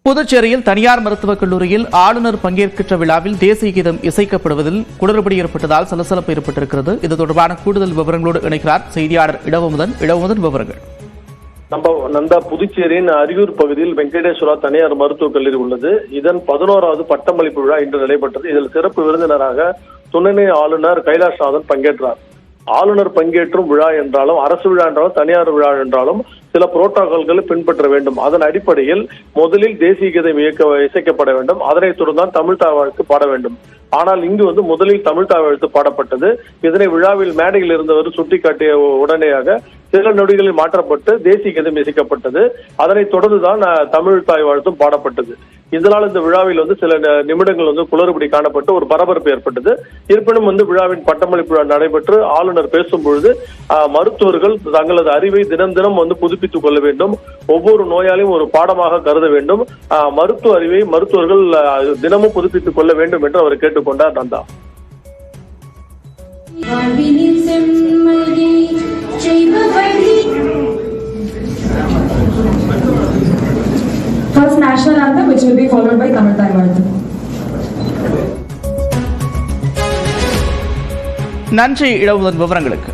புதுச்சேரியில் தனியார் மருத்துவக் கல்லூரியில் ஆளுநர் பங்கேற்கின்ற விழாவில் தேசிய கீதம் இசைக்கப்படுவதில் குளறுபடி ஏற்பட்டதால் சலசலப்பு ஏற்பட்டிருக்கிறது. இது தொடர்பான கூடுதல் விவரங்களோடு இணைக்கிறார் செய்தியாளர் இளவமுதன். விவரங்கள். நம்ம புதுச்சேரியின் அரியூர் பகுதியில் வெங்கடேஸ்வரா தனியார் மருத்துவக் கல்லூரி உள்ளது. இதன் 11வது பட்டமளிப்பு விழா இன்று நடைபெற்றது. இதில் சிறப்பு விருந்தினராக துணைநிலை ஆளுநர் கைலாஷ்நாதன் பங்கேற்றார். ஆளுநர் பங்கேற்றும் விழா என்றாலும், அரசு விழா என்றாலும், தனியார் விழா என்றாலும் சில புரோட்டோகால்களை பின்பற்ற வேண்டும். அதன் அடிப்படையில் முதலில் தேசிய கீதம் இசைக்கப்பட வேண்டும். அதனைத் தொடர்ந்து தமிழ் தாழ்வாழ்த்து பாட வேண்டும். ஆனால் இங்கு முதலில் தமிழ் தாழ்வாழ்த்து பாடப்பட்டது. இதனை விழாவில் மேடையில் இருந்தவர் சுட்டிக்காட்டிய உடனேயாக சில நொடிகளில் மாற்றப்பட்டு தேசிய கீதம் இசைக்கப்பட்டது. அதனைத் தொடர்ந்துதான் தமிழ் தாய் வாழ்த்தும் பாடப்பட்டது. இதனால் இந்த விழாவில் சில நிமிடங்கள் குளறுபடி காணப்பட்டு ஒரு பரபரப்பு ஏற்பட்டது. இருப்பினும் விழாவின் பட்டமளிப்பு விழா நடைபெற்று ஆளுநர் பேசும் பொழுது மருத்துவர்கள் தங்களது அறிவை தினம் தினம் புதுப்பித்துக் கொள்ள வேண்டும். ஒவ்வொரு நோயாளியும் ஒரு பாடமாக கருத வேண்டும். மருத்துவ அறிவை மருத்துவர்கள் தினமும் புதுப்பித்துக் கொள்ள வேண்டும் என்று அவர் கேட்டுக்கொண்டார். Nanda. First national anthem, which will be followed by Tamil Thai Varthu. நன்றி இளவுதன் விவரங்களுக்கு.